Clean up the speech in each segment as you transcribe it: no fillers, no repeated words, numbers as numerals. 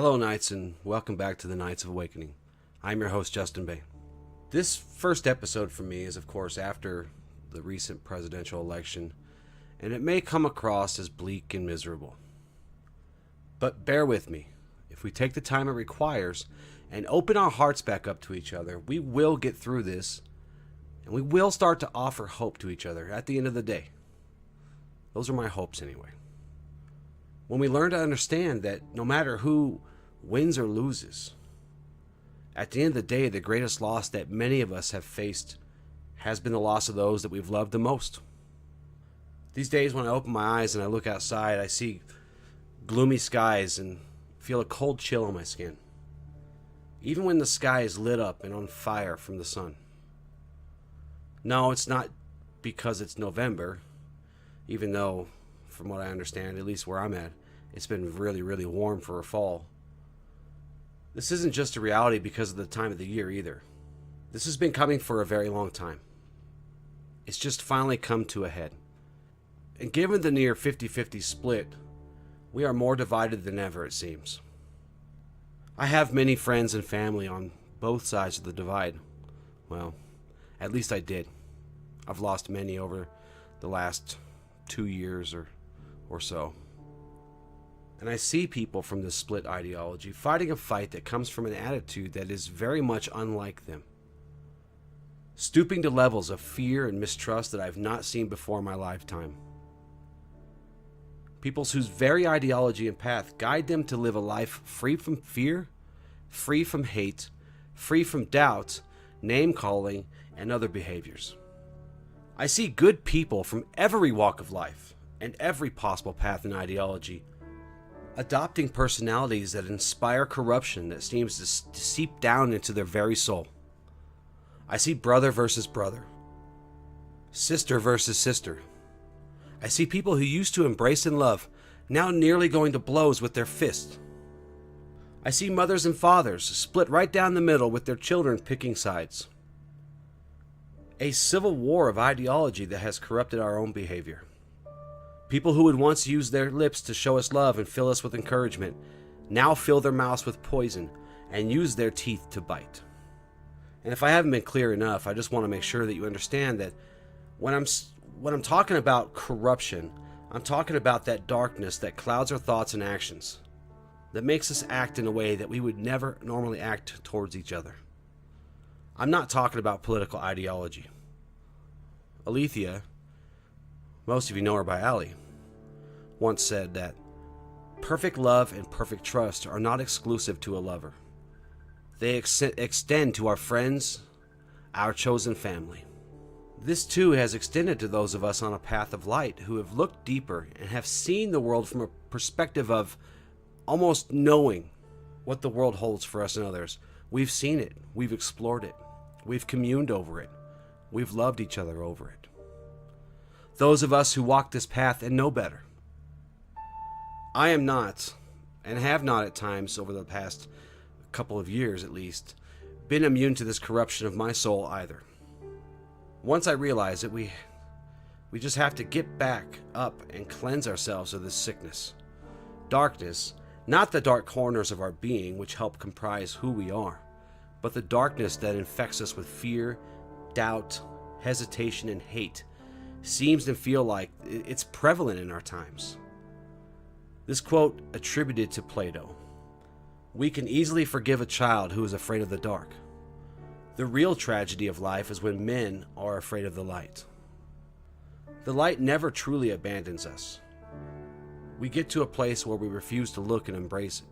Hello, Knights, and welcome back to the Knights of Awakening. I'm your host, Justin Bay. This first episode for me is, of course, after the recent presidential election, and it may come across as bleak and miserable. But bear with me. If we take the time it requires and open our hearts back up to each other, we will get through this, and we will start to offer hope to each other at the end of the day. Those are my hopes anyway. When we learn to understand that no matter who wins or loses, at the end of the day, the greatest loss that many of us have faced has been the loss of those that we've loved the most. These days when I open my eyes and I look outside, I see gloomy skies and feel a cold chill on my skin, even when the sky is lit up and on fire from the sun. No, it's not because it's November, even though, from what I understand, at least where I'm at, it's been really, really warm for a fall. This isn't just a reality because of the time of the year either. This has been coming for a very long time. It's just finally come to a head. And given the near 50-50 split, we are more divided than ever, it seems. I have many friends and family on both sides of the divide. Well, at least I did. I've lost many over the last 2 years or so. And I see people from this split ideology fighting a fight that comes from an attitude that is very much unlike them, stooping to levels of fear and mistrust that I've not seen before in my lifetime. Peoples whose very ideology and path guide them to live a life free from fear, free from hate, free from doubt, name-calling, and other behaviors. I see good people from every walk of life and every possible path and ideology adopting personalities that inspire corruption that seems to seep down into their very soul. I see brother versus brother, sister versus sister. I see people who used to embrace and love now nearly going to blows with their fists. I see mothers and fathers split right down the middle with their children picking sides. A civil war of ideology that has corrupted our own behavior. People who would once use their lips to show us love and fill us with encouragement now fill their mouths with poison and use their teeth to bite. And if I haven't been clear enough, I just want to make sure that you understand that when I'm talking about corruption, I'm talking about that darkness that clouds our thoughts and actions, that makes us act in a way that we would never normally act towards each other. I'm not talking about political ideology. Alethea, most of you know her by Allie, once said that perfect love and perfect trust are not exclusive to a lover. They extend to our friends, our chosen family. This too has extended to those of us on a path of light who have looked deeper and have seen the world from a perspective of almost knowing what the world holds for us and others. We've seen it, we've explored it, we've communed over it, we've loved each other over it. Those of us who walk this path and know better. I am not, and have not at times over the past couple of years at least, been immune to this corruption of my soul either. Once I realize that we just have to get back up and cleanse ourselves of this sickness. Darkness, not the dark corners of our being which help comprise who we are, but the darkness that infects us with fear, doubt, hesitation, and hate seems to feel like it's prevalent in our times. This quote attributed to Plato: "We can easily forgive a child who is afraid of the dark. The real tragedy of life is when men are afraid of the light." The light never truly abandons us. We get to a place where we refuse to look and embrace it.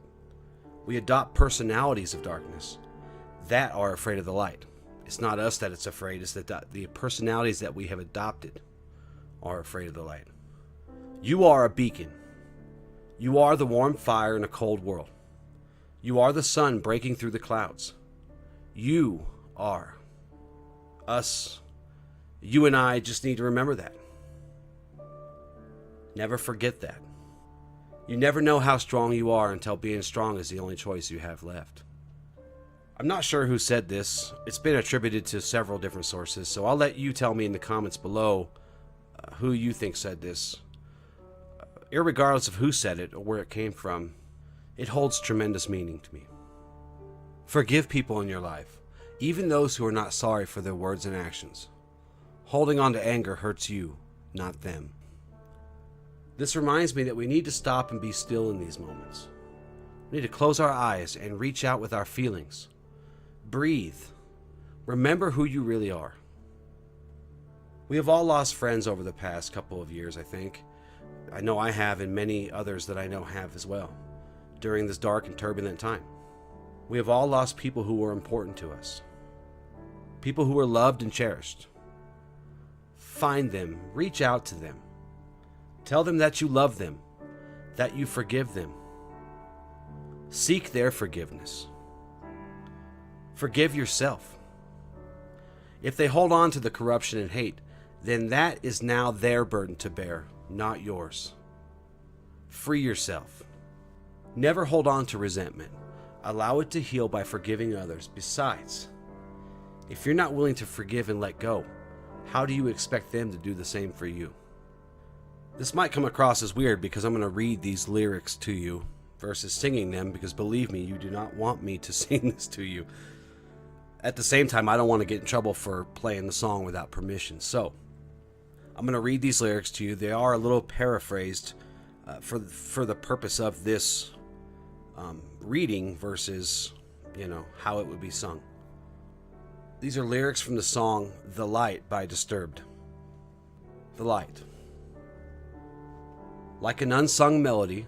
We adopt personalities of darkness that are afraid of the light. It's not us that it's afraid, it's that the personalities that we have adopted are afraid of the light. You are a beacon. You are the warm fire in a cold world. You are the sun breaking through the clouds. You are. Us. You and I just need to remember that. Never forget that. You never know how strong you are until being strong is the only choice you have left. I'm not sure who said this. It's been attributed to several different sources, so I'll let you tell me in the comments below who you think said this. Irregardless of who said it or where it came from, It holds tremendous meaning to me. Forgive people in your life, even those who are not sorry for their words and actions. Holding on to anger hurts you, not them. This reminds me that we need to stop and be still in these moments. We need to close our eyes and reach out with our feelings. Breathe. Remember who you really are. We have all lost friends over the past couple of years, I think. I know I have, and many others that I know have as well, during this dark and turbulent time. We have all lost people who were important to us. People who were loved and cherished. Find them. Reach out to them. Tell them that you love them, that you forgive them. Seek their forgiveness. Forgive yourself. If they hold on to the corruption and hate, then that is now their burden to bear, not yours. Free yourself. Never hold on to resentment. Allow it to heal by forgiving others. Besides, if you're not willing to forgive and let go, how do you expect them to do the same for you? This might come across as weird because I'm going to read these lyrics to you versus singing them, because believe me, you do not want me to sing this to you. At the same time, I don't want to get in trouble for playing the song without permission. So, I'm going to read these lyrics to you. They are a little paraphrased for the purpose of this reading versus, how it would be sung. These are lyrics from the song The Light by Disturbed. The light. Like an unsung melody,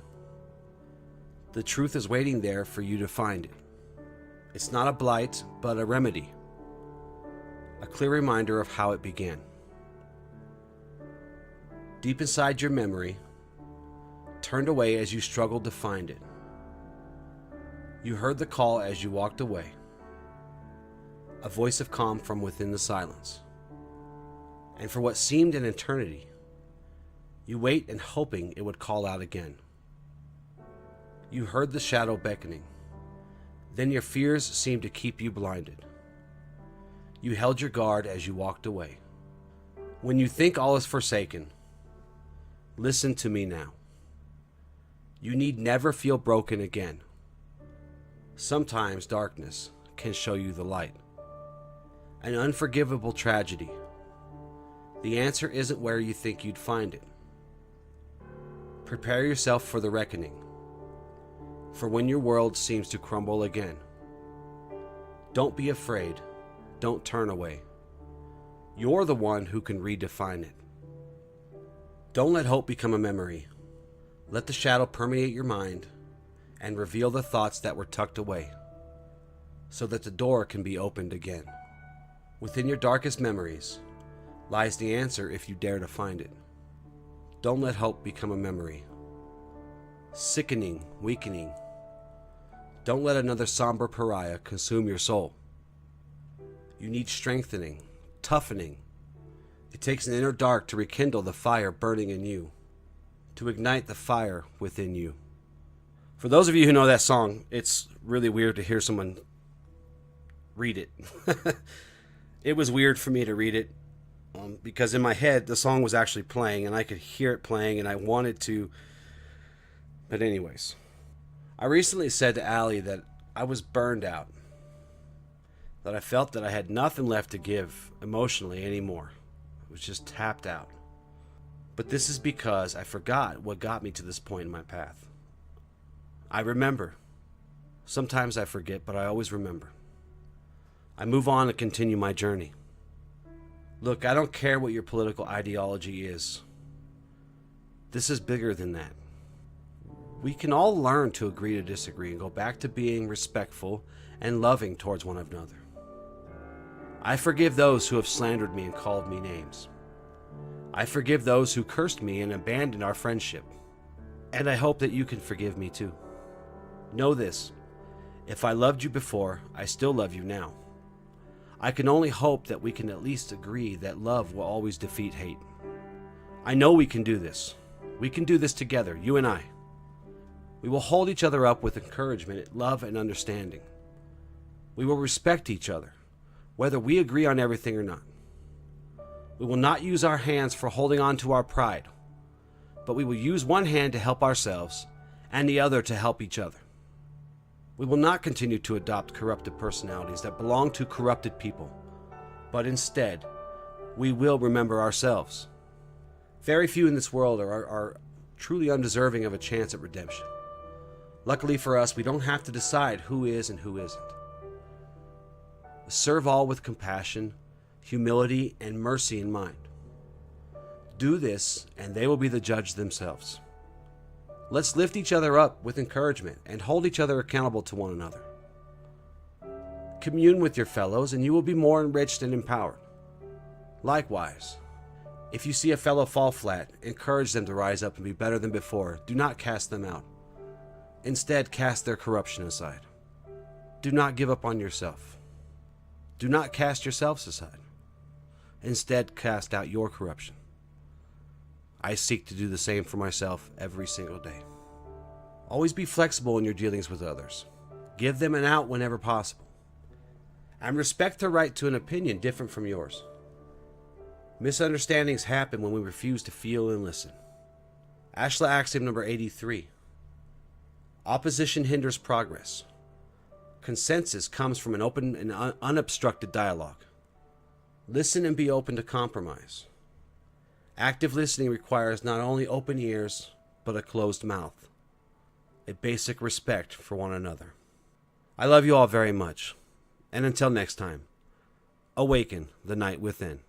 the truth is waiting there for you to find it. It's not a blight, but a remedy. A clear reminder of how it began. Deep inside your memory, turned away as you struggled to find it. You heard the call as you walked away. A voice of calm from within the silence. And for what seemed an eternity, you wait and hoping it would call out again. You heard the shadow beckoning. Then your fears seemed to keep you blinded. You held your guard as you walked away. When you think all is forsaken, listen to me now. You need never feel broken again. Sometimes darkness can show you the light. An unforgivable tragedy. The answer isn't where you think you'd find it. Prepare yourself for the reckoning, for when your world seems to crumble again. Don't be afraid. Don't turn away. You're the one who can redefine it. Don't let hope become a memory. Let the shadow permeate your mind and reveal the thoughts that were tucked away, so that the door can be opened again. Within your darkest memories lies the answer if you dare to find it. Don't let hope become a memory. Sickening, weakening. Don't let another somber pariah consume your soul. You need strengthening, toughening. It takes an inner dark to rekindle the fire burning in you, to ignite the fire within you. For those of you who know that song, it's really weird to hear someone read it. It was weird for me to read it because in my head the song was actually playing and I could hear it playing and I wanted to. But anyways, I recently said to Allie that I was burned out, that I felt that I had nothing left to give emotionally anymore. I was just tapped out. But this is because I forgot what got me to this point in my path. I remember. Sometimes I forget, but I always remember. I move on and continue my journey. Look, I don't care what your political ideology is. This is bigger than that. We can all learn to agree to disagree and go back to being respectful and loving towards one another. I forgive those who have slandered me and called me names. I forgive those who cursed me and abandoned our friendship. And I hope that you can forgive me too. Know this, if I loved you before, I still love you now. I can only hope that we can at least agree that love will always defeat hate. I know we can do this. We can do this together, you and I. We will hold each other up with encouragement, love, and understanding. We will respect each other, whether we agree on everything or not. We will not use our hands for holding on to our pride, but we will use one hand to help ourselves and the other to help each other. We will not continue to adopt corrupted personalities that belong to corrupted people, but instead, we will remember ourselves. Very few in this world are truly undeserving of a chance at redemption. Luckily for us, we don't have to decide who is and who isn't. Serve all with compassion, humility, and mercy in mind. Do this, and they will be the judge themselves. Let's lift each other up with encouragement and hold each other accountable to one another. Commune with your fellows, and you will be more enriched and empowered. Likewise, if you see a fellow fall flat, encourage them to rise up and be better than before. Do not cast them out. Instead, cast their corruption aside. Do not give up on yourself. Do not cast yourselves aside. Instead, cast out your corruption. I seek to do the same for myself every single day. Always be flexible in your dealings with others. Give them an out whenever possible. And respect their right to an opinion different from yours. Misunderstandings happen when we refuse to feel and listen. Ashla axiom number 83. Opposition hinders progress. Consensus comes from an open and unobstructed dialogue. Listen and be open to compromise. Active listening requires not only open ears, but a closed mouth. A basic respect for one another. I love you all very much. And until next time, awaken the night within.